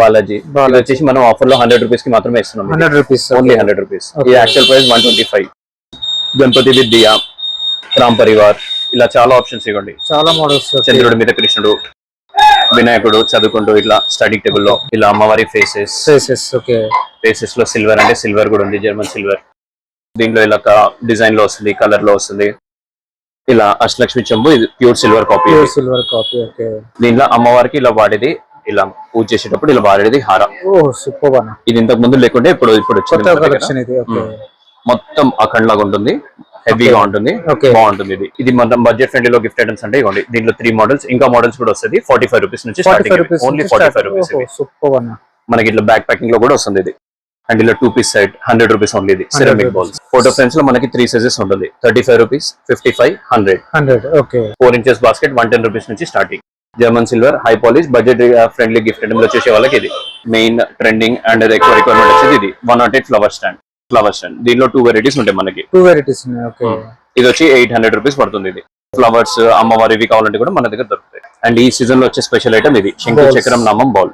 బాలాజీ ఇది వచ్చేసి మనం ఆఫర్ లో 100 రూపీస్ కి మాత్రమే ఇస్తున్నాం. 100 రూపీస్ ఓన్లీ 100 రూపీస్. ఈ యాక్చువల్ ప్రైస్ 125. గణపతి విద్య, రామ్ పరివార్, ఇలా చాలా ఆప్షన్స్ ఇవ్వండి. చాలా మోడల్స్. చంద్రుడి మీద కృష్ణుడు, వినాయకుడు చదువుకుంటూ ఇట్లా స్టడీ టేబుల్ లో ఇలా అమ్మవారి ఫేసెస్. ఓకే. ఫేసెస్ లో సిల్వర్ అంటే సిల్వర్ కూడా ఉంది, జర్మన్ సిల్వర్. దీంట్లో ఇలా డిజైన్ లో వస్తుంది, కలర్ లో వస్తుంది. ఇలా అష్టలక్ష్మి చెంబు, ఇది ప్యూర్ సిల్వర్ కాపీ. ఓకే. దీంట్లో అమ్మవారికి ఇలా వాడేది, ఇలా పూజ చేసేటప్పుడు ఇలా వాడేది హారం. సూపర్. ఇది ఇంతకు ముందు లేకుంటే ఇప్పుడు మొత్తం అఖండ్ లాగా ఉంటుంది, హెవీగా ఉంటుంది, బాగుంటుంది. ఇది మొత్తం బడ్జెట్ ఫ్రెండ్లీ లో గిఫ్ట్ ఐటమ్స్ అంటే ఇవ్వండి. దీంట్లో 3 మోడల్స్, ఇంకా మోడల్స్ కూడా వస్తుంది. 45 రూపీస్ నుంచి ఓన్లీ 45 రూపీస్. మనకి ఇట్లా బ్యాక్ ప్యాకింగ్ లో కూడా వస్తుంది ఇది. అండ్ ఇలా 2 పీస్ సెట్ 100 రూపీస్ ఓన్లీ. ఇది సిరామిక్ బౌల్స్. ఫోటో ఫ్రేమ్స్ లో మనకి 3 సైజెస్ ఉంటుంది. 35 రూపీస్, 55, 100. 4 ఇంచెస్ బాస్కెట్ 110 రూపీస్ నుంచి starting. German silver, high polish, budget friendly gift item లో చేసే వాళ్ళకి ఇది మెయిన్ ట్రెండింగ్. అండ్ అది ఎక్కువ రిక్వైర్మెంట్ వచ్చేది ఇది 108 ఫ్లవర్ స్టాండ్. దీనిలో 2 వెరైటీస్ ఉంటాయి మనకి. ఇది వచ్చి 800 రూపీస్ పడుతుంది. ఇది ఫ్లవర్స్ అమ్మవారివి కావాలంటే కూడా మన దగ్గర దొరుకుతాయి. అండ్ ఈ సీజన్ లో వచ్చే స్పెషల్ ఐటమ్ ఇది శంకు చక్రం నామం బౌల్.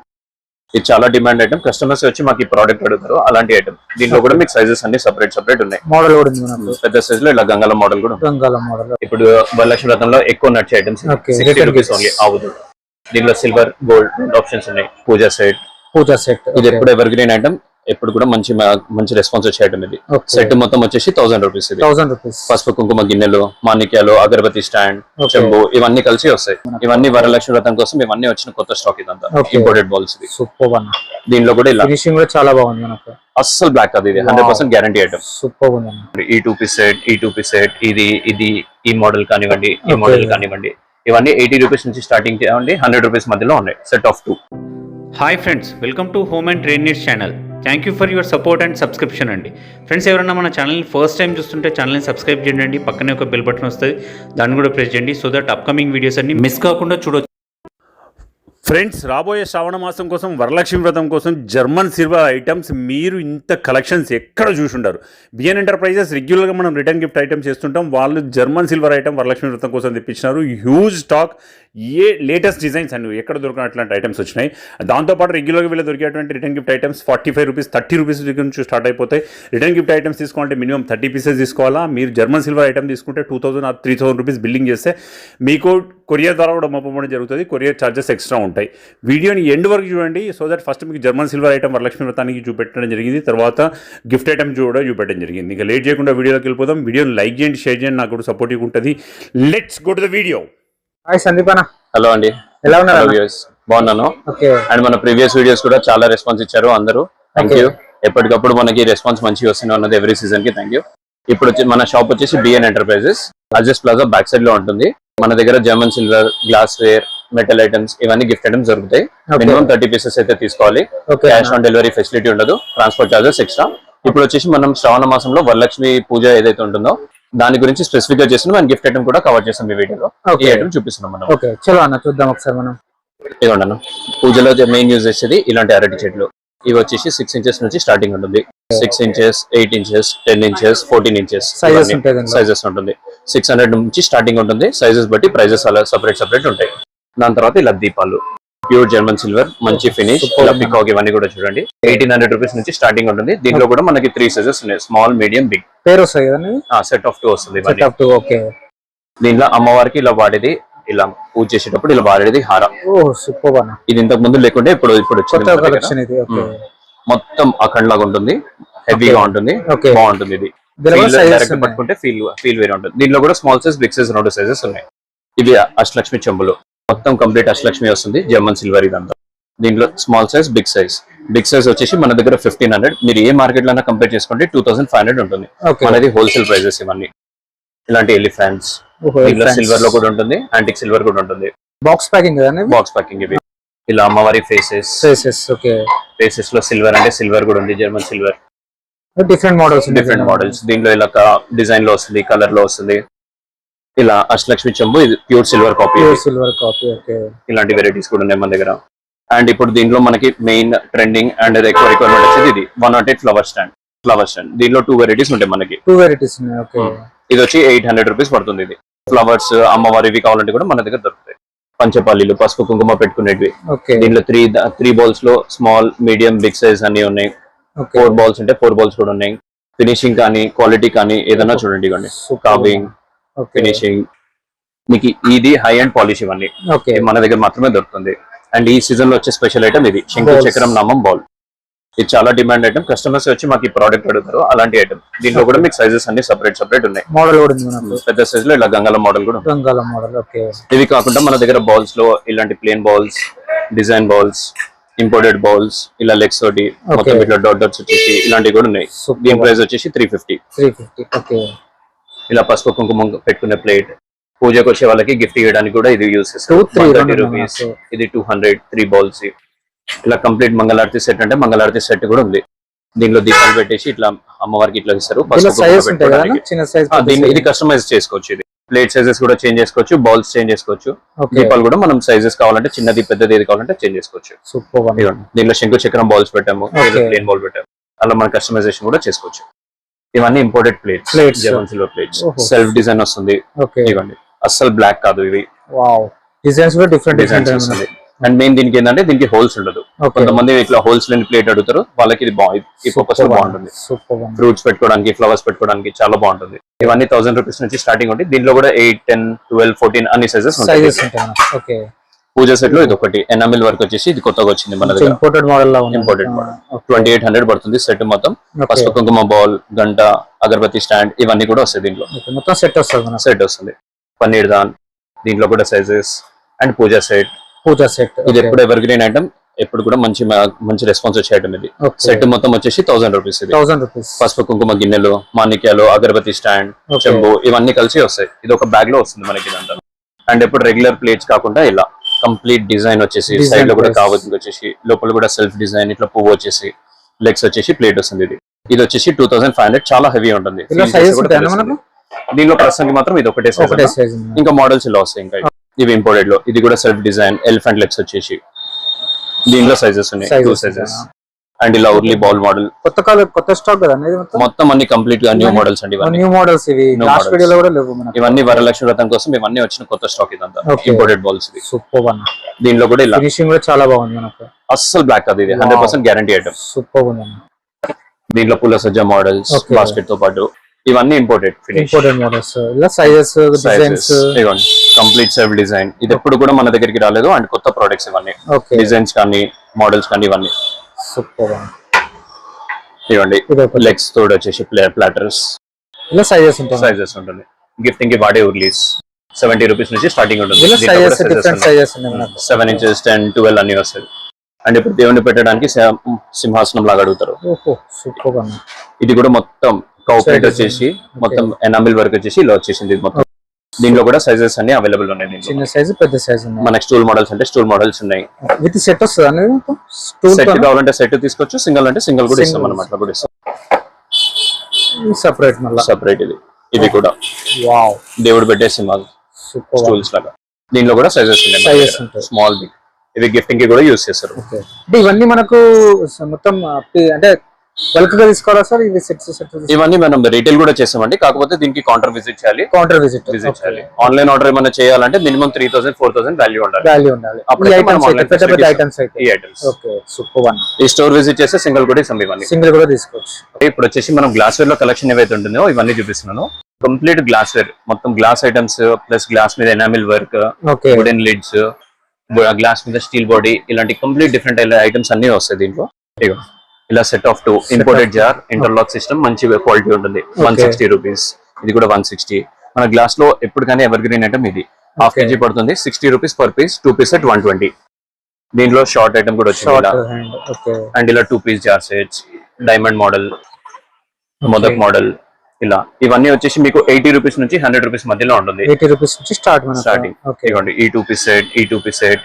ఇది చాలా డిమాండ్ ఐటమ్. కస్టమర్స్ వచ్చి మాకు ఈ ప్రోడక్ట్ అడుగుతారు, అలాంటి ఐటమ్. దీంట్లో కూడా మీకు సైజెస్ అన్ని సెపరేట్ ఉన్నాయి. మోడల్ కూడా పెద్ద సైజ్ లో ఇలా గంగాల మోడల్ కూడా. ఇప్పుడు వరలక్ష్మి వ్రతంలో ఎక్కువ నడిచే ఐటమ్స్ 60 రూపీస్ ఓన్లీ. ఆవుదు దీనిలో సిల్వర్, గోల్డ్ ఆప్షన్స్ ఉన్నాయి. పూజా సెట్ ఇది ఎప్పుడు ఎవర్ గ్రీన్ ఐటమ్, ఎప్పుడు కూడా మంచి రెస్పాన్స్ వచ్చే ఐటమ్. ఇది సెట్ మొత్తం వచ్చేసి 1000 రూపీస్. ఇది పసుపు కుంకుమ గిన్నెలు, మాణిక్యాలు, అగరబత్తి స్టాండ్, చెంబు ఇవన్నీ కలిసి వస్తాయి. ఇవన్నీ వరలక్ష్మి వ్రతం కోసం ఇవన్నీ వచ్చిన కొత్త స్టాక్. ఇదంతా ఇంపోర్టెడ్ బౌల్స్. దీనిలో కూడా ఇలా చాలా బాగుంది. అస్సలు బ్లాక్ కాదు, ఇది 100% గ్యారంటీ ఐటమ్. ఈ 2 పీస్ సెట్, ఇది ఈ మోడల్ కానివ్వండి, ఈ మోడల్ కానివ్వండి, ఇవన్నీ 80 రూపీస్ నుంచి స్టార్టింగ్ చేయండి. 100 రూపీస్ మధ్యలో ఉన్నాయి. Set of 2. Hi friends, welcome to home and trade needs channel. Thank you for your support and subscription అండి. ఫ్రెండ్స్, ఎవరైనా మన ఛానల్ని ఫస్ట్ టైం చూస్తుంటే ఛానల్ని సబ్స్క్రైబ్ చేయండి. పక్కనే ఒక బెల్ బటన్ వస్తుంది, దాన్ని కూడా ప్రెస్ చేయండి. సో దట్ అప్కమింగ్ వీడియోస్ అన్ని మిస్ కాకుండా చూడొచ్చు. ఫ్రెండ్స్, రాబోయే శ్రావణ మాసం కోసం, వరలక్ష్మి వ్రతం కోసం జర్మన్ సిల్వర్ ఐటమ్స్ మీరు ఇంత కలెక్షన్స్ ఎక్కడ చూసుంటారు. బిఎన్ ఎంటర్ప్రైజెస్ రెగ్యులర్గా మనం రిటర్న్ గిఫ్ట్ ఐటమ్స్ చేస్తుంటాం. వాళ్ళు జర్మన్ సిల్వర్ ఐటమ్ వరలక్ష్మి వ్రతం కోసం తెప్పించినారు. హ్యూజ్ స్టాక్, లేటెస్ట్ డిజైన్స్ అన్ని ఎక్కడ దొరికిన అట్లాంటి ఐటమ్స్ వచ్చినాయి. దాంతోపాటు రెగ్యులర్గా వీళ్ళు దొరికేటువంటి return gift items 45 rupees, 30 rupees దగ్గర నుంచి స్టార్ట్ అయిపోతాయి. రిటర్న్ గిఫ్ట్ ఐటమ్స్ తీసుకోవాలంటే మినిమం 30 పీసెస్ తీసుకోవాలా. మీరు జర్మన్ సిల్వర్ ఐటమ్ తీసుకుంటే 2000 or 3000 రూపీస్ బిల్లింగ్ చేస్తే మీకు కొరియర్ ద్వారా కూడా పంపడం జరుగుతుంది. కొరియర్ ఛార్జెస్ ఎక్స్ట్రా ఉంటాయి. వీడియోని ఎండ్ వరకు చూడండి. సో దట్ ఫస్ట్ మీకు జర్మన్ సిల్వర్ ఐటమ్ వరలక్ష్మి వ్రతానికి చూపెట్టడం జరిగింది, తర్వాత గిఫ్ట్ ఐటమ్ కూడా చూపెట్టడం జరిగింది. ఇంకా లేట్ చేయకుండా వీడియోలోకి వెళ్ళిపోతాం. వీడియోని లైక్ చేయండి, షేర్ చేయండి, నాకు కూడా సపోర్టివ్ ఉంటుంది. Let's go to the video. Hi Sandeep అన్న. హలో అండి, ఎలా ఉన్నారు? బాగున్నాను. అండ్ మన ప్రీవియస్ వీడియోస్ కూడా చాలా రెస్పాన్స్ ఇచ్చారు అందరూ. Thank you. ఎప్పటికప్పుడు మనకి రెస్పాన్స్ మంచిగా వస్తూనే ఉన్నది ఎవ్రీ సీజన్ కి. Thank you. ఇప్పుడు మన షాప్ వచ్చేసి BN enterprises, adjust plaza back side లో ఉంటుంది. మన దగ్గర German silver, glass ware, metal items ఇవన్నీ గిఫ్ట్ ఐటమ్స్ దొరుకుతాయి. మినిమం 30 పీసెస్ అయితే తీసుకోవాలి. క్యాష్ ఆన్ డెలివరీ ఫెసిలిటీ ఉండదు, ట్రాన్స్పోర్ట్ చార్జెస్ ఎక్స్ట్రా. ఇప్పుడు వచ్చేసి మనం శ్రావణ మాసంలో వరలక్ష్మి పూజ ఏదైతే ఉంటుందో దాని గురించి స్పెసిఫిక్ గా చేస్తున్నాం. అండ్ గిఫ్ట్ ఐటమ్ కూడా కవర్ చేస్తాం ఈ వీడియోలో. ఈ ఐటమ్ చూపిస్తున్నాం మనం. చలో అన్న చూద్దాం ఒకసారి మనం. ఇదిగోండి అన్న, పూజలో మెయిన్ యూజ్ చేసేది ఇలాంటి అరటి చెట్లు. ఇవి వచ్చేసి 6 ఇంచెస్ నుంచి స్టార్టింగ్ ఉంటుంది. 6 inches, 8 inches, 10 inches, 14 inches sizes ఉంటుంది. 600 నుంచి స్టార్టింగ్ ఉంటుంది. సైజెస్ బట్టి ప్రైజెస్ అలా సెపరేట్ ఉంటాయి. దాని తర్వాత ఇలా దీపాలు, ప్యూర్ జర్మన్ సిల్వర్, మంచి ఫినిష్, పికాక్ ఇవన్నీ కూడా చూడండి. 1800 రూపీస్ నుంచి స్టార్టింగ్ ఉంటుంది. దీంట్లో కూడా మనకి 3 సైజెస్ ఉన్నాయి, స్మాల్, మీడియం, బిగ్. పేరు వస్తాయి కదా, సెట్ ఆఫ్ 2 వస్తుంది. దీంట్లో అమ్మవారికి ఇలా వాడేది, ఇలా పూజ చేసేటప్పుడు ఇలా వాడేది హారం. ఇది ఇంతకు ముందు లేకుంటే ఇప్పుడు మొత్తం అఖండ్ లాగా ఉంటుంది, హెవీగా ఉంటుంది, బాగుంటుంది. ఇది డైరెక్ట్ పట్టుకుంటే ఫీల్ వేరే ఉంటుంది. దీంట్లో కూడా small size, big size 2 sizes ఉన్నాయి. ఇది అష్టలక్ష్మి చెంబులు, మొత్తం కంప్లీట్ అష్టలక్ష్మి వస్తుంది, జర్మన్ సిల్వర్ ఇదంతా. దీంట్లో స్మాల్ సైజ్, బిగ్ సైజ్ వచ్చేసి మన దగ్గర 1500. మీరు ఏ మార్కెట్ లో కంపేర్ చేసుకుంటే 2500 ఉంటుంది. మనది హోల్సేల్ ప్రైజెస్ ఇవన్నీ. ఇలాంటి ఎలిఫెంట్స్ సిల్వర్ లో కూడా ఉంటుంది, యాంటిక్ సిల్వర్ కూడా ఉంటుంది. బాక్స్ ప్యాకింగ్ ఇవి. ఇలా అమ్మవారి ఫేసెస్ లో సిల్వర్ అంటే సిల్వర్ కూడా ఉంది, జర్మన్ సిల్వర్. Different models. దీంట్లో ఇలా డిజైన్ లో వస్తుంది, కలర్ లో వస్తుంది. ఇలా అష్టలక్ష్మి చెంబు, ఇది ప్యూర్ సిల్వర్ కాపీ. ఇలాంటి వెరైటీస్ కూడా ఉన్నాయి మన దగ్గర. అండ్ ఇప్పుడు దీంట్లో మనకి మెయిన్ ట్రెండింగ్ అండ్ ఎక్కువ రిక్వైర్మెంట్ వచ్చేది ఇది 108 ఫ్లవర్ స్టాండ్. దీంట్లో 2 వెరైటీస్ ఉంటాయి మనకి. ఇది వచ్చి 800 రూపీస్ పడుతుంది. ఇది ఫ్లవర్స్ అమ్మవారివి కావాలంటే కూడా మన దగ్గర దొరుకుతాయి. పంచపాలీలు పసుపు కుంకుమ పెట్టుకునేటివి. ఓకే దీంట్లో త్రీ బౌల్స్ లో స్మాల్, మీడియం, బిగ్ సైజ్ అన్ని ఉన్నాయి. ఓకే 4 బాల్స్ ఉంటే 4 బాల్స్ కూడా ఉన్నాయి. ఫినిషింగ్ కానీ క్వాలిటీ కానీ ఏదైనా చూడండి, ఇవ్వండి కార్వింగ్, ఓకే ఫినిషింగ్. మీకు ఇది హై అండ్ పాలిష్ ఇవన్నీ ఓకే ఇది మన దగ్గర మాత్రమే దొరుకుతుంది. అండ్ ఈ సీజన్ లో వచ్చే స్పెషల్ ఐటమ్ ఇది శంకు Balls. చక్రం నామం బాల్. ఇది చాలా డిమాండ్ ఐటమ్. కస్టమర్స్ వచ్చి మాకు ఈ ప్రోడక్ట్ అడుగుతారు. అలాంటి ఐటమ్ దీంట్లో కూడా మీకు సైజెస్ అన్ని సెపరేట్ ఉన్నాయి. మోడల్ కూడా ఉంది మనకు, పెద్ద సైజ్ లో ఇలా గంగాల మోడల్ కూడా ఉంది. గంగాల మోడల్. ఓకే ఇవి కాకుండా మన దగ్గర బాల్స్ లో ఇలాంటి plain balls, design balls, imported balls, ఇలా లెగ్స్ తోటి మొత్తం ఇట్లా డాట్స్ వచ్చేసి ఇలాంటివి కూడా ఉన్నాయి. Super. దీని ప్రైస్ వచ్చేసి 350. 350. ఓకే ఇలా పసుపు కుంకుమ పెట్టుకునే ప్లేట్, పూజకు వచ్చే వాళ్ళకి గిఫ్ట్ ఇవ్వడానికి కూడా ఇది యూస్ చేస్తారు. 230 రూపీస్. ఇది 200. 3 బాల్స్. ఇలా కంప్లీట్ మంగళారతి సెట్ అంటే మంగళారతి సెట్ కూడా ఉంది. దీనిలో దీపాలు పెట్టేసి ఇట్లా అమ్మవారికి ఇట్లా ఇస్తారు. పసుపు కుంకుమ సైజెస్ ఉంటాయి కదా, పెట్టుకోవడానికి. చిన్న సైజ్ ఇది కస్టమైజ్ చేసుకోవచ్చు. ఇది ప్లేట్ సైజెస్ కూడా చేంజ్ చేసుకోవచ్చు, బాల్స్ చేంజ్ చేసుకోవచ్చు. ఓకే దీపాలు కూడా మనం సైజెస్ కావాలంటే చిన్నది పెద్దది ఏది కావాలంటే చేంజ్ చేసుకోవచ్చు. Super one. ఇదిగోండి. దీనిలో శంకు చక్రం బాల్స్ పెట్టాము, Okay. ప్లేన్ బాల్ పెట్టాము. అలా మన కస్టమైజేషన్ కూడా చేసుకోవచ్చు. ఇవన్నీ imported plates, Plates. Japan silver plates. ఓహో. సెల్ఫ్ డిజైన్ వస్తుంది. ఓకే ఇవ్వండి, అస్సలు బ్లాక్ కాదు. ఇవి వావ్, డిజైన్స్ కూడా డిఫరెంట్ డిజైన్స్ డిఫరెంట్ వస్తుంది. అండ్ మెయిన్ దీనికి ఏంటంటే దీనికి హోల్స్ ఉండదు. ఓకే కొంతమంది ఇట్లా హోల్స్ లేని ప్లేట్ అడుగుతారు, వాళ్ళకి ఇది ఈ పర్పస్ బాగుంటుంది. Super one. ఫ్రూట్స్ పెట్టుకోవడానికి, ఫ్లవర్స్ పెట్టుకోవడానికి చాలా బాగుంటుంది. ఇవన్నీ 1000 రూపీస్ నుంచి స్టార్టింగ్ ఉంటాయి. దీంట్లో కూడా 8, 10, 12, 14 అన్ని సైజెస్ ఉంటాయి. సైజెస్ ఉంటాయి మనకు. ఓకే పూజ సెట్ లో ఇది ఒకటి ఎనామిల్ వర్క్ వచ్చేసి ఇది కొత్తగా వచ్చింది మన దగ్గర. ఇంపోర్టెడ్ మోడల్ లా ఉంది. Imported model. 2800 పడుతుంది సెట్ మొత్తం. ఓకే పసుపు కుంకుమ బాల్, గంట, అగరబత్తి స్టాండ్ ఇవన్నీ కూడా వస్తాయి దీంట్లో. ఓకే, మొత్తం సెట్ వస్తుంది మనకు. సెట్ వస్తుంది. పన్నీర్ దాన్, దీంట్లో కూడా sizes. And puja set. Puja set. ఇది ఎప్పుడు ఎవర్ గ్రీన్ ఐటమ్, ఎప్పుడు కూడా మంచి రెస్పాన్స్ వచ్చే ఐటమ్ ఇది. సెట్ మొత్తం వచ్చేసి 1000 రూపీస్. ఇది 1000 రూపీస్. పసుపు కుంకుమ గిన్నెలు, మాణిక్యాలు, అగరబత్తి స్టాండ్, Okay. చెంబు ఇవన్నీ కలిసి వస్తాయి. ఇది ఒక బ్యాగ్ లో వస్తుంది మనకి ఇదంతా. అండ్ ఎప్పుడు రెగ్యులర్ ప్లేట్స్ కాకుండా ఇలా కంప్లీట్ డిజైన్ వచ్చేసి Design సైడ్ లో కూడా plates. కావచ్చు వచ్చేసి, లోపల కూడా సెల్ఫ్ డిజైన్ ఇట్లా పువ్వు వచ్చేసి, లెగ్స్ వచ్చేసి ప్లేట్ వస్తుంది. ఇది వచ్చేసి 2500. చాలా హెవీ ఉంటుంది. ఇలా Feel సైజెస్ చేస్తే కూడా ఉంటాయా తెలుస్తుంది. మనకు? దీనిలో ప్రస్తుతానికి మాత్రం ఇది ఒకటే ఒకటే సైజ్. సైజ్. ఇంకా మోడల్స్ ఇలా వస్తాయి. ఇంకా ఇవి ఇంపోర్టెడ్ లో. ఇది కూడా సెల్ఫ్ డిజైన్ ఎలిఫెంట్ లెగ్స్ వచ్చేసి దీనిలో సైజెస్ ఉన్నాయి, 2 సైజెస్. అండ్ ఇలా ఉర్లీ బాల్ మోడల్. కొత్త స్టాక్ కదా అనేది మొత్తం. మొత్తం అన్ని కంప్లీట్ గా న్యూ మోడల్స్ అండి ఇవన్నీ. న్యూ మోడల్స్ ఇవి New లాస్ట్ models. వీడియోలో కూడా లేవు మనకు. ఇవన్నీ వరలక్ష్మి వ్రతం కోసం ఇవన్నీ వచ్చిన కొత్త స్టాక్ ఇదంతా. Okay. ఇంపోర్టెడ్ బాల్స్ ఇది. Super one. దీనిలో కూడా ఇలా ఫినిషింగ్ కూడా చాలా బాగుంది మనకు. అస్సలు బ్లాక్ కాదు. ఇది 100% గ్యారంటీ ఐటమ్. సూపర్ ఉంది. దీంట్లో పుల్ల సజ్జా మోడల్స్, Okay. బాస్కెట్ తో పాటు ఇవన్నీ ఇంపోర్టెడ్ ఫినిష్ ఇంపోర్టెడ్ మోడల్స్. ఇలా సైజెస్, డిజైన్స్. ఇవ్వండి కంప్లీట్ సెల్ఫ్ డిజైన్. ఇది ఎప్పుడు కూడా మన దగ్గరికి రాలేదు. అండ్ కొత్త ప్రొడక్ట్స్ ఇవన్నీ. ఓకే డిజైన్స్ కానీ మోడల్స్ కానీ ఇవన్నీ. Super one. ఇవ్వండి ఇది ఒకటి. లెగ్స్ తోడు వచ్చేసి ప్లాటర్స్. ఇలా సైజెస్ ఉంటాయి. సైజెస్ ఉంటుంది. గిఫ్టింగ్ కి వాడే ఉర్లీస్ 70 రూపీస్ నుంచి స్టార్టింగ్ ఉంటుంది. ఇలా దీంట్లో కూడా సైజెస్ sizes డిఫరెంట్ ఉన్నాయి. సైజెస్ ఉన్నాయి మనకు. 7 inches, 10, 12 అన్ని వస్తాయి. అండ్ ఇప్పుడు దేవుని పెట్టడానికి సింహాసనం లాగా అడుగుతారు. ఓహో సూపర్ వన్. ఇది కూడా మొత్తం కౌప్లేట్ Sizes వచ్చేసి ఉన్నాయి. మొత్తం ఎనామిల్ వర్క్ వచ్చేసి ఇలా వచ్చేసింది ఇది మొత్తం. దీనిలో కూడా సైజెస్ అన్ని అవైలబుల్ ఉన్నాయి. దీంట్లో చిన్న సైజ్, పెద్ద సైజ్ ఉన్నాయి. మనకి స్టూల్ మోడల్స్ అంటే స్టూల్ మోడల్స్ ఉన్నాయి. విత్ సెట్ వస్తుంది అనేది మొత్తం. స్టూల్ సెట్ కావాలంటే సెట్ తీసుకోవచ్చు, సింగిల్ అంటే సింగిల్ కూడా ఇస్తాం Single. అనమాట. అట్లా కూడా ఇస్తాం సెపరేట్ మళ్ళీ. సెపరేట్. ఇది కూడా వావ్ దేవుడు పెట్టే సింహాలు సూపర్. స్టూల్స్ లాగా. దీనిలో కూడా సైజెస్ Sizes ఉన్నాయి. ఉంటాయి. Small big. ఇవి గిఫ్టింగ్ కి కూడా యూస్ చేస్తారు. ఓకే. అంటే ఇవన్నీ మనకు మొత్తం అంటే బల్క్ గా తీసుకోవాలా సార్? ఇవి సెట్స్ ఇవన్నీ మనం రీటైల్ కూడా చేస్తామండి. కాకపోతే దీనికి కౌంటర్ విజిట్ చేయాలి. కౌంటర్ విజిట్ చేయాలి. ఆన్లైన్ ఆర్డర్ ఏమైనా చేయాలంటే మినిమం 3000, 4000 వాల్యూ ఉండాలి. వాల్యూ ఉండాలి. అప్పుడు ఈ మనం ఐటమ్స్ అయితే online పెద్ద పెద్ద facilities ఐటమ్స్ అయితే. ఈ ఐటమ్స్ ఓకే సూపర్ వన్. ఈ స్టోర్ విజిట్ చేస్తే సింగిల్ కూడా ఇస్తాం ఇవన్నీ. సింగిల్ కూడా తీసుకోవచ్చు. ఇప్పుడు వచ్చేసి మనం గ్లాస్ వేర్ లో కలెక్షన్ ఏవైతే ఉంటుందో ఇవన్నీ చూపిస్తున్నాను. కంప్లీట్ గ్లాస్ వేర్, మొత్తం గ్లాస్ ఐటమ్స్ ప్లస్ గ్లాస్ మీద enamel work, okay wooden lids, glass మీద స్టీల్ బాడీ, ఇలాంటి కంప్లీట్ డిఫరెంట్ ఐటమ్స్ అన్ని వస్తాయి దీంట్లో. ఇగో ఇలా set of 2 imported jar, interlock system, మంచి క్వాలిటీ ఉంటుంది. 160 రూపీస్. ఇది కూడా 160. మన గ్లాస్ లో ఎప్పుడు కానీ ఎవర్ గ్రీన్ ఐటమ్ ఇది. Half Okay. కేజీ పడుతుంది. 60 rupees per piece. 2 piece set 120. దీంట్లో షార్ట్ ఐటమ్ కూడా వచ్చింది షార్ట్ ఇలా. హ్యాండ్. ఓకే అండ్ ఇలా 2 piece jar sets, diamond model, modak model, ఇలా ఇవన్నీ వచ్చేసి మీకు 80 రూపీస్ నుంచి 100 రూపీస్ మధ్యలో ఉంటుంది 80 రూపీస్ నుంచి స్టార్ట్ మనకు. స్టార్టింగ్. ఓకే ఇవ్వండి ఈ 2 పీస్ సెట్, ఈ 2 పీస్ సెట్,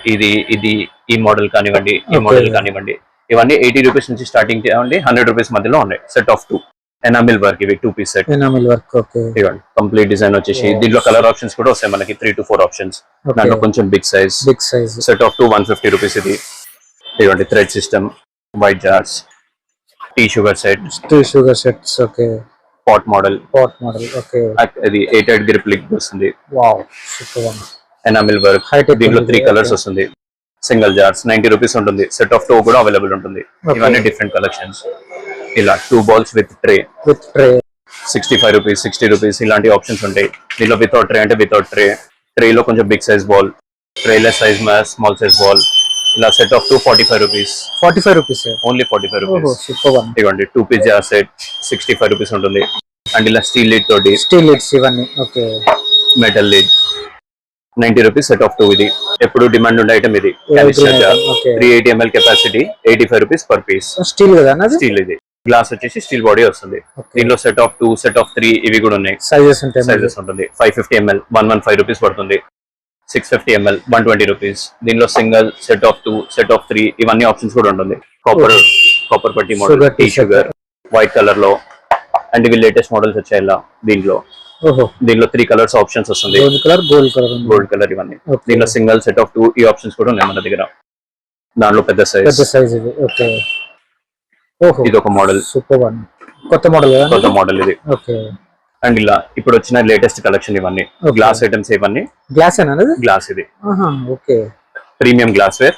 ఇది ఈ మోడల్ కానివ్వండి, ఈ Okay. మోడల్ కానివ్వండి, ఇవన్నీ 80 రూపీస్ నుంచి స్టార్టింగ్ చేయండి. 100 రూపీస్ మధ్యలో ఉన్నాయి. Set of 2 enamel work. ఇవి 2 piece set. Enamel work. Okay ఇవ్వండి కంప్లీట్ డిజైన్ వచ్చేసి. Wow. దీంట్లో కలర్ ఆప్షన్స్ కూడా వస్తాయి మనకి 3 to 4 ఆప్షన్స్. Okay. దాంట్లో కొంచెం big size. Big size. Set of 2 150 rupees. ఇది ఇవ్వండి thread system, white jars, tea sugar set, 2 sugar sets. Okay pot model, pot model. Okay ఇది 8 గ్రిప్ లిక్ వస్తుంది. Wow super one. Enamel work. High-tech దీంట్లో ఉంటుంది, 3 colours వస్తుంది. Single jars 90 rupees ఉంటుంది. Set of 2 కూడా available ఉంటుంది. ఇవన్నీ డిఫరెంట్ కలెక్షన్స్. ఇలా 2 balls with tray with tray 65 rupees, 60 rupees ఇలాంటి ఆప్షన్స్ ఉంటాయి. దీంట్లో వితౌట్ ట్రే అంటే వితౌట్ ట్రే, ట్రేలో కొంచెం big size ball, trayless size small size ball, ఇలా set of 45 rupees. 45 rupees. Only 45 rupees. Super one. ఇవ్వండి 2 పీస్ జార్ సెట్ 65 రూపీస్ ఉంటుంది. And ఇలా స్టీల్ లిడ్ తోటి, స్టీల్ లిడ్స్ ఇవన్నీ. Okay. Metal lid 90 rupees set of 2. ఇది ఎప్పుడు demand ఉండే item. ఇది Okay. 380 ml capacity 85 rupees per piece. Steel కదా అన్నది? స్టీల్. ఇది గ్లాస్ వచ్చేసి స్టీల్ బాడీ వస్తుంది. దీనిలో సెట్ ఆఫ్ 2, సెట్ ఆఫ్ 3 ఇవి కూడా ఉన్నాయి. సైజెస్ ఉంటాయి. సైజెస్ ఉంటుంది. 550 ml 115 రూపీస్ పడుతుంది. 650 ml 120 రూపీస్. దీనిలో single, set of 2, set of 3 ఇవన్నీ ఆప్షన్స్ కూడా ఉంటుంది. కాపర్ పట్టి model, tea sugar white colour లో. అండ్ ఇవి లేటెస్ట్ మోడల్స్ వచ్చాయి ఇలా దీంట్లో. దీనిలో 3 కలర్స్ ఆప్షన్స్ వస్తుంది. గోల్డ్ కలర్ ఇవన్నీ. దీనిలో సింగిల్, సెట్ ఆఫ్ 2 ఈ ఆప్షన్స్ కూడా ఉన్నాయి మన దగ్గర. దాంట్లో పెద్ద సైజ్. ఓకే. ఇది ఒక మోడల్. Super one. కొత్త మోడల్ ఇది. ఓకే. అండ్ ఇలా ఇప్పుడు వచ్చిన లేటెస్ట్ కలెక్షన్ ఇవన్నీ. గ్లాస్ ఐటమ్స్ ఇవన్నీ. గ్లాస్ ఇది. ఓకే. Premium glass ware.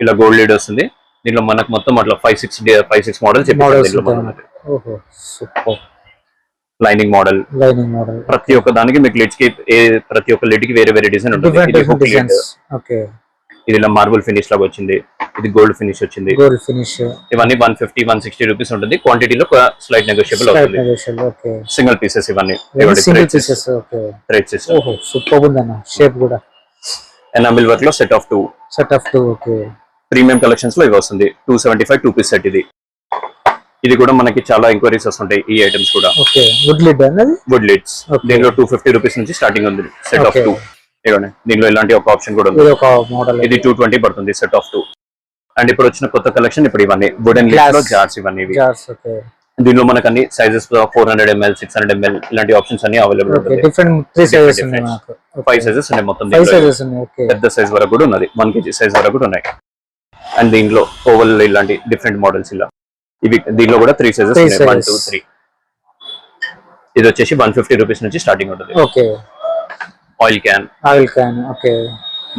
ఇలా గోల్డ్ లీడ్ వస్తుంది. దీనిలో మనకు మొత్తం అట్లా 5-6 మోడల్స్. Lining model. ప్రతి ఒక్క దానికి మీకు లిడ్స్ కి ప్రతి ఒక్క లిడ్ కి వేరే వేరే డిజైన్ ఉంటుంది. ఇది ఇలా మార్బుల్ ఫినిష్ లాగా వచ్చింది. ఇది గోల్డ్ ఫినిష్ వచ్చింది. ఇవన్నీ 150-160 రూపీస్ ఉంటుంది. క్వాంటిటీలో స్లైట్ నెగోషియబుల్ అవుతుంది. సింగిల్ పీసెస్ ఇవన్నీ. ఎనామిల్ వర్క్ లో సెట్ ఆఫ్ 2. ప్రీమియం కలెక్షన్స్ లో ఇవి వస్తుంది. 275 2 పీస్ సెట్. ఇది కూడా మనకి చాలా ఎంక్వైరీస్ వస్తుంటాయి ఈ ఐటమ్స్ కూడా. Wood lids. దీనిలో 250 రూపీస్ నుంచి స్టార్టింగ్ ఉంది. Set of 2. ఇవ్వండి. దీనిలో ఇలాంటి ఒక ఆప్షన్ కూడా ఉంది. ఇది 220 పడుతుంది. Set of 2. అండ్ ఇప్పుడు వచ్చిన కొత్త కలెక్షన్ ఇప్పుడు ఇవన్నీ వుడెన్ లిడ్స్ లో జార్స్ ఇవన్నీ. దీనిలో మనకు అన్ని సైజెస్ 400 ml 600 ml ఇలాంటి ఆప్షన్స్ అన్ని అవైలబుల్ ఉంటాయి. 5 సైజెస్ ఉన్నాయి మొత్తం. పెద్ద సైజ్ వరకు కూడా ఉన్నది. 1 kg సైజ్ వరకు కూడా ఉన్నాయి. అండ్ దీనిలో ఓవల్ ఇలాంటి డిఫరెంట్ మోడల్స్ ఇలా ఇవి. దీనిలో కూడా 3 సైజెస్ ఉన్నాయి. 1 2 3. ఇది వచ్చేసి 150 రూపీస్ నుంచి స్టార్టింగ్ ఉంటుంది. Oil can.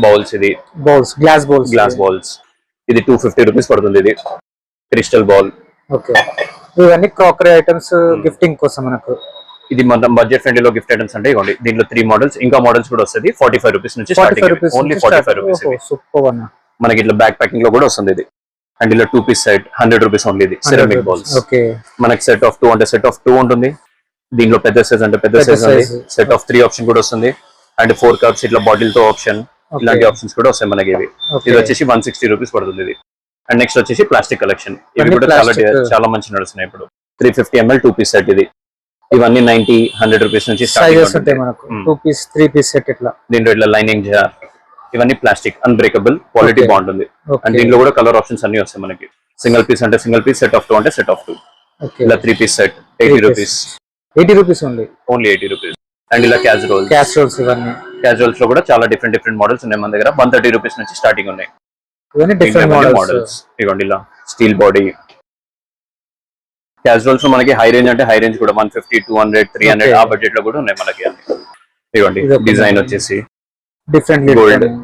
బౌల్స్. ఇది గ్లాస్ బౌల్స్. ఇది 250 రూపీస్ పడుతుంది. ఇది క్రిస్టల్ బౌల్. ఇవన్నీ క్రాకరీ ఐటమ్స్ గిఫ్టింగ్ కోసం మనకు. ఇది మన బడ్జెట్ ఫ్రెండ్లీ లో గిఫ్ట్ ఐటమ్స్ అంటే ఇవ్వండి. దీంట్లో 3 మోడల్స్ ఇంకా మోడల్స్ కూడా వస్తుంది. 45 రూపీస్ నుంచి స్టార్టింగ్. Only 45 rupees. మనకి ఇట్లా బ్యాక్ ప్యాకింగ్ లో కూడా వస్తుంది ఇది. అండ్ ఇలా 2 పీస్ సెట్ 100 రూపీస్ ఓన్లీ. ఇది సిరమిక్ బౌల్స్. మనకి సెట్ ఆఫ్ 2 అంటే సెట్ ఆఫ్ 2 ఉంటుంది. దీనిలో పెద్ద సైజ్ అంటే పెద్ద సైజ్ ఉంది. సెట్ ఆఫ్ 3 ఆప్షన్ కూడా వస్తుంది. అండ్ 4 కప్స్ ఇట్లా బాటిల్ తో ఆప్షన్ ఇలాంటి ఆప్షన్స్ కూడా వస్తాయి మనకి. ఇవి ఇది వచ్చేసి 160 రూపీస్ పడుతుంది. ఇది. అండ్ నెక్స్ట్ వచ్చేసి ప్లాస్టిక్ కలెక్షన్. ఇవి కూడా చాలా మంచి నడుస్తున్నాయి ఇప్పుడు. 350 ml 2 పీస్ సెట్. ఇది ఇవన్నీ 90-100 రూపీస్ నుంచి దీంట్లో ఇట్లా లైనింగ్ జార్ ఇవన్నీ ప్లాస్టిక్ అన్బ్రేకబుల్ క్వాలిటీ బాగుంటుంది. అండ్ దీంట్లో కూడా కలర్ ఆప్షన్స్ అన్ని వస్తాయి మనకి. సింగిల్ పీస్ అంటే సింగిల్ పీస్, సెట్ ఆఫ్ 2 అంటే సెట్ ఆఫ్ 2. ఇలా 3 piece set 80 rupees. 80 rupees only 80 rupees. And ఇలా క్యాజువల్స్ ఇవన్నీ. క్యాజువల్స్ లో కూడా చాలా డిఫరెంట్ మోడల్స్ ఉన్నాయి మన దగ్గర. 130 రూపీస్ నుంచి స్టార్టింగ్ ఉన్నాయి. మోడల్స్ ఇవ్వండి. ఇలా స్టీల్ బాడీ క్యాజువల్స్ లో మనకి హై రేంజ్ అంటే హై రేంజ్ కూడా 150 200 300 ఆ బడ్జెట్ లో కూడా ఉన్నాయి మనకి. ఇవ్వండి. డిజైన్ వచ్చేసి డిఫరెంట్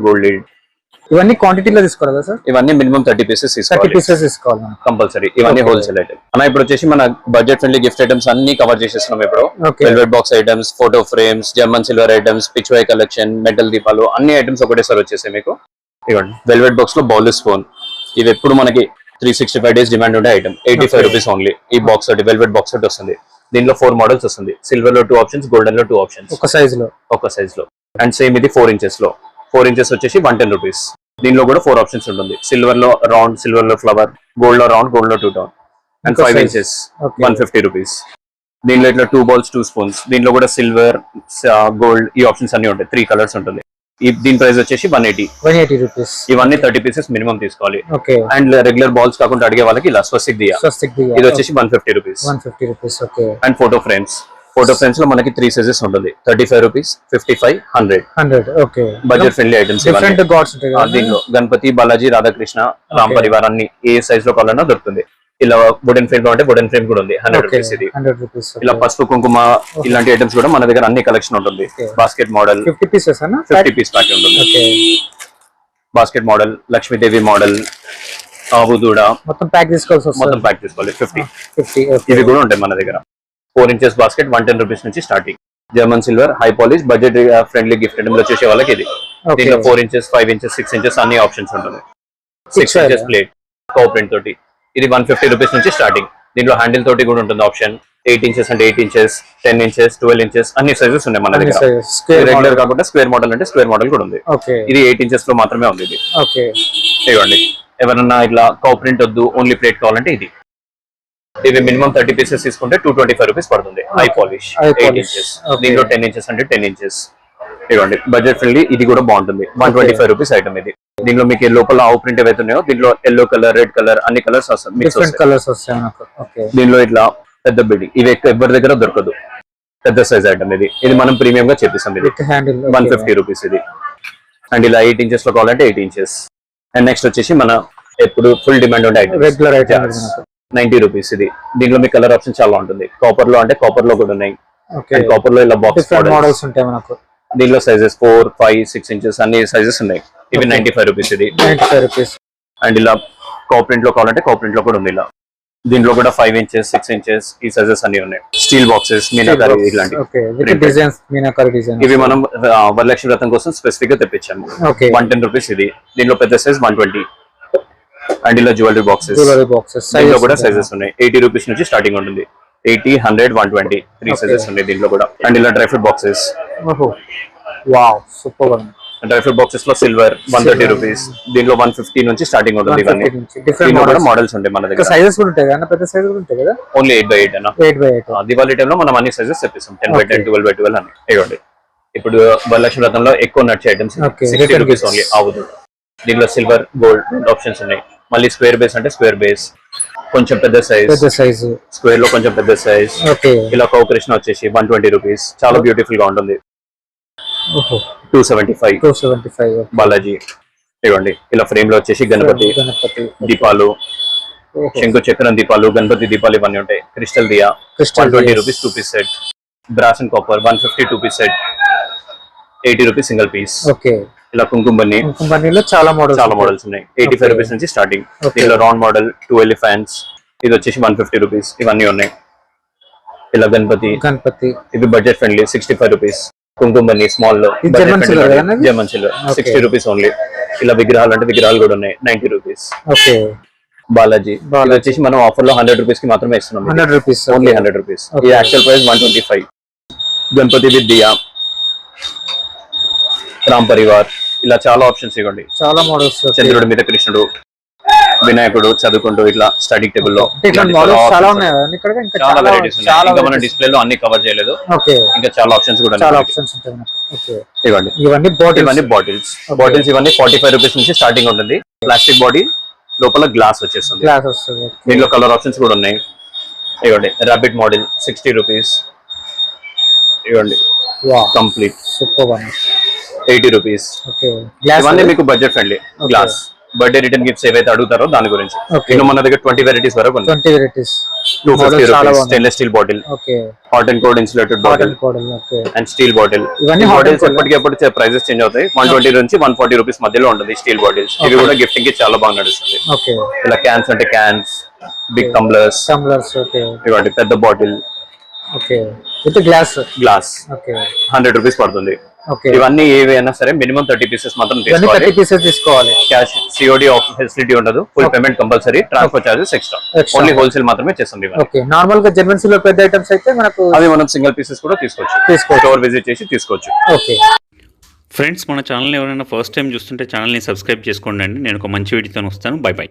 గోల్డ్ లీడ్. ఇవన్నీ క్వాంటిటీలో తీసుకోవాలి కదా సార్? ఇవన్నీ మినిమం 30 పీసెస్ తీసుకోవాలి కంపల్సరీ. ఇవన్నీ హోల్సేల్ ఐటమ్ అన్న. ఇప్పుడు వచ్చేసి మన బడ్జెట్ ఫ్రెండ్లీ గిఫ్ట్ ఐటమ్స్ అన్ని కవర్ చేసేస్తున్నాం ఇప్పుడు. Velvet box items, photo frames, German silver items, Pichwai collection, metal దీపాలు అన్ని ఐటమ్స్ ఒకటేసారి వచ్చేసాయి మీకు. ఇవ్వండి. వెల్వెట్ బాక్స్ లో బౌల్ స్పూన్. ఇవి ఎప్పుడు మనకి 365 డేస్ డిమాండ్ ఉండే ఐటమ్. 85 rupees only. ఈ బాక్స్ ఒకటి వెల్వెట్ బాక్స్ ఒకటి వస్తుంది. దీనిలో 4 మోడల్స్ వస్తుంది. సిల్వర్ లో 2 ఆప్షన్స్, గోల్డెన్ లో 2 ఆప్షన్స్. ఒక సైజ్ లో. అండ్ సేమ్ ఇది 4 ఇంచెస్ లో. 4 ఇంచెస్ వచ్చేసి 110 రూపీస్. దీనిలో కూడా 4 ఆప్షన్స్ ఉంటుంది. సిల్వర్ లో రౌండ్, సిల్వర్ లో ఫ్లవర్, గోల్డ్ లో రౌండ్, గోల్డ్ లో 2 టోన్. And 5 inches 150 rupees. దీనిలో ఇట్లా 2 బౌల్స్ 2 స్పూన్స్. దీనిలో కూడా సిల్వర్, గోల్డ్ ఈ ఆప్షన్స్ అన్ని ఉంటాయి. 3 కలర్స్ ఉంటుంది. దీని ప్రైస్ వచ్చేసి 180 రూపీస్. ఇవన్నీ 30 పీసెస్ మినిమం తీసుకోవాలి. అండ్ రెగ్యులర్ బాల్స్ కాకుండా అడిగే వాళ్ళకి ఇలా స్వస్తిక్ దియా. ఇది వచ్చేసి 150 rupees. And photo frames. Photo frames లో మనకి 3 సైజెస్ ఉంటుంది. 35 రూపీస్, 55, 100. Budget friendly items. దీనిలో గణపతి, బాలాజీ, రాధాకృష్ణ, రామ్ పరివార్ అన్ని ఏ సైజ్ లో కావాలన్నా దొరుకుతుంది. ఇలా వుడెన్ ఫ్రేమ్ అంటే వుడెన్ ఫ్రేమ్ కూడా ఉంది 100 రూపీస్ ఇది 100 రూపీస్. ఇలా పసుపు కుంకుమ ఇలాంటి ఐటమ్స్ కూడా మన దగ్గర అన్ని కలెక్షన్ ఉంటుంది. బాస్కెట్ మోడల్ 50 పీసెస్ అన్న 50 పీస్ ప్యాక్ ఉంటుంది. Okay, basket model, Lakshmidevi model, ఆవు దూడ మొత్తం ప్యాక్ తీసుకోవాల్సి వస్తుంది. మొత్తం ప్యాక్ తీసుకోవాలి 50. 50. ఓకే, ఇవి కూడా ఉంటాయి మన దగ్గర. 4 ఇంచెస్ బాస్కెట్ 110 రూపీస్ నుంచి starting. German silver high polish budget friendly gift item లో చేసే వాళ్ళకి ఇది. దీంట్లో 4 ఇంచెస్ 5 ఇంచెస్ 6 ఇంచెస్ అన్ని ఆప్షన్స్ ఉంటుంది. 6 ఇంచెస్ ప్లేట్ కౌ ప్రింట్ తోటి ఇది 150 రూపీస్ నుంచి స్టార్టింగ్. దీంట్లో హ్యాండిల్ తోటి కూడా ఉంటుంది ఆప్షన్. 8 ఇంచెస్ అంటే 8 ఇంచెస్, 10 ఇంచెస్, 12 ఇంచెస్ అన్ని సైజెస్ ఉన్నాయి మన దగ్గర. రెగ్యులర్ కాకుండా స్క్వేర్ మోడల్ అంటే స్క్వేర్ మోడల్ కూడా ఉంది. ఓకే, ఇది 8 ఇంచెస్ లో మాత్రమే ఉంది ఇది. ఓకే, ఇవ్వండి. ఎవరన్నా ఇట్లా కౌ ప్రింట్ వద్దు ఓన్లీ ప్లేట్ కావాలంటే ఇది. ఇవి మినిమం 30 పీసెస్ తీసుకుంటే 225 రూపీస్ పడుతుంది. High polish 8 inches. దీంట్లో 10 ఇంచెస్ అంటే 10 ఇంచెస్. ఇవ్వండి బడ్జెట్ ఫ్రెండ్లీ. ఇది కూడా బాగుంటుంది. 125 రూపీస్ ఐటమ్ ఇది. దీంట్లో మీకు లోపల ఆవు ప్రింట్ ఏవైతే ఉన్నాయో దీంట్లో ఎల్లో కలర్, రెడ్ కలర్ అన్ని కలర్స్ డిఫరెంట్ కలర్స్ వస్తాయి మనకు. ఓకే, దీనిలో ఇట్లా పెద్ద బిల్డింగ్ ఇవి ఎవరి దగ్గర దొరకదు. పెద్ద సైజ్ ఐటమ్ ఇది. ఇది మనం ప్రీమియం గా చేపిస్తాం. ఇది హ్యాండిల్ 150 రూపీస్ ఇది. అండ్ ఇలా 8 ఇంచెస్ లో కావాలంటే 8 ఇంచెస్. అండ్ నెక్స్ట్ వచ్చేసి మన ఎప్పుడు ఫుల్ డిమాండ్ ఉండే ఐటమ్ రెగ్యులర్ ఐటమ్ 90 రూపీస్ ఇది. దీంట్లో మీ కలర్ ఆప్షన్ చాలా ఉంటుంది. కాపర్ లో అంటే కాపర్ లో కూడా ఉన్నాయి. ఓకే, కాపర్ లో ఇలా బాక్స్ మోడల్స్ ఉంటాయి మనకు. దీనిలో సైజెస్ 4, 5, 6 ఇంచెస్ అన్ని సైజెస్ ఉన్నాయి. ఇవి 95 రూపీస్ ఇది. 95 రూపీస్. అండ్ ఇలా కాపరింట్ లో కావాలంటే కాపరింట్ లో కూడా ఉంది. ఇలా దీంట్లో కూడా 5 ఇంచెస్ 6 ఇంచెస్ ఈ సైజెస్ అన్ని ఉన్నాయి. స్టీల్ బాక్సెస్ మీనాకారి ఇలాంటి డిజైన్స్ మీనాకారి డిజైన్. ఇవి మనం వరలక్ష్మి వ్రతం కోసం స్పెసిఫిక్ గా తెప్పించాము. 110 రూపీస్ ఇది. దీనిలో పెద్ద సైజ్ 120. అండ్ ఇలా జ్యువెలరీ బాక్సెస్ దీంట్లో కూడా సైజెస్ ఉన్నాయి. 80 రూపీస్ నుంచి స్టార్టింగ్ ఉంటుంది. 80, 100, 120 3 సైజెస్ ఉన్నాయి దీంట్లో కూడా. అండ్ ఇలా dry fruit boxes. Wow, super. Dry fruit boxes లో సిల్వర్ 130 రూపీస్. దీంట్లో 150 నుంచి స్టార్టింగ్ ఉంటుంది. ఇవన్నీ దీంట్లో కూడా మోడల్స్ ఉంటాయి మన దగ్గర. సైజెస్ కూడా ఉంటాయి కదా, పెద్ద సైజ్ కూడా ఉంటాయి కదా. ఓన్లీ 8x8 అన్న. 8x8 దివాళీ టైంలో మనం అన్ని సైజెస్ తెప్పిస్తాం. 10x10, 12x12 అని. ఇవ్వండి. ఇప్పుడు వరలక్ష్మి వ్రతంలో ఎక్కువ నడిచే ఐటమ్స్ 60 రూపీస్ ఓన్లీ. అవుతుంది. దీంట్లో సిల్వర్, గోల్డ్ ఆప్షన్స్ ఉన్నాయి. మళ్ళీ స్క్వేర్ బేస్ అంటే స్క్వేర్ బేస్, కొంచెం పెద్ద సైజ్, స్క్వేర్ లో కొంచెం పెద్ద సైజ్. ఇలా కృష్ణ వచ్చేసి 120 రూపీస్. చాలా బ్యూటిఫుల్ గా ఉంటుంది. 275 బాలాజీ. ఇవ్వండి. ఇలా ఫ్రేమ్ లో వచ్చేసి గణపతి దీపాలు, శంకు చక్రం దీపాలు, గణపతి దీపాలు ఇవన్నీ ఉంటాయి. Crystal diya 120 rupees 2 piece set. Brass and copper 150 2 piece set. 80 rupees single piece. ఇలా కుంకుమలో చాలా మోడల్స్ ఉన్నాయి. 85 రూపీస్ నుంచి స్టార్టింగ్. దీనిలో రౌండ్ మోడల్, 2 ఎలిఫెంట్స్ ఇది వచ్చేసి 150 రూపీస్. ఇవన్నీ ఉన్నాయి. ఇలా గణపతి ఇది బడ్జెట్ ఫ్రెండ్లీ 65 రూపీస్. కుంకుమని స్మాల్ లో జర్మన్ సిల్వర్ 60 రూపీస్ ఓన్లీ. ఇలా విగ్రహాలు అంటే విగ్రహాలు కూడా ఉన్నాయి 90 రూపీస్. బాలాజీ ఇది వచ్చేసి మనం ఆఫర్ లో 100 రూపీస్ కి మాత్రమే ఇస్తున్నాం. 100 రూపీస్ ఓన్లీ 100 రూపీస్. ఈ యాక్చువల్ ప్రైస్ 125. గణపతి విద్య, రామ్ పరివార్ ఇలా చాలా ఆప్షన్స్ ఇవ్వండి. చాలా మోడల్స్. చంద్రుడి మీద కృష్ణుడు, వినాయకుడు చదువుకుంటూ ఇట్లా స్టడీ టేబుల్ లో చాలా వెరైటీస్ ఉన్నాయి. ఇంకా మనం డిస్ప్లే లో అన్ని కవర్ చేయలేదు. ఇంకా చాలా ఆప్షన్స్ కూడా ఇవ్వండి. ఇవన్నీ బాటిల్స్ ఇవన్నీ 45 రూపీస్ నుంచి స్టార్టింగ్ ఉంటుంది. ప్లాస్టిక్ బాడీ లోపల గ్లాస్ వచ్చేస్తుంది. దీంట్లో కలర్ ఆప్షన్స్ కూడా ఉన్నాయి. ఇవ్వండి. Rabbit model 60 rupees. ఇవ్వండి. Complete 80 rupees. ఇవన్నీ మీకు budget friendly. Glass birthday return gifts ఏవైతే అడుగుతారో దాని గురించి. ఇంకా మన దగ్గర 20 వెరైటీస్ వరకు ఉంది. 250 rupees stainless steel bottle, hot and cold insulated bottle and steel bottle. ఈ బాటిల్స్ ఎప్పటికప్పుడు ప్రైజెస్ చేంజ్ అవుతాయి. 120 నుంచి 140 రూపీస్ మధ్యలో ఉంటుంది స్టీల్ బాటిల్స్. ఇవి కూడా గిఫ్టింగ్ కి చాలా బాగా నడుస్తుంది. ఇలా క్యాన్స్ అంటే క్యాన్స్, బిగ్ టంబ్లర్స్ ఇవ్వండి. పెద్ద బాటిల్ గ్లాస్ 100 రూపీస్ పడుతుంది. ఇవన్నీ ఏవైనా సరే మినిమం 30 పీసెస్ మాత్రం తీసుకోవాలి. క్యాష్ సిఓడి ఫెసిలిటీ ఉండదు. Full payment compulsory. Transfer charges extra. Only wholesale మాత్రమే చేస్తుంది. నార్మల్ గా జర్మన్ సిల్వర్ పెద్ద ఐటమ్స్ అయితే మనకు అవి మనం సింగిల్ పీసెస్ కూడా తీసుకోవచ్చు. స్టోర్ విజిట్ చేసి తీసుకోవచ్చు. ఫ్రెండ్స్, మన ఛానల్ ఎవరైనా ఫస్ట్ టైం చూస్తుంటే ఛానల్ని సబ్స్క్రైబ్ చేసుకోండి. నేను ఒక మంచి వీడియోతో వస్తాను. By by.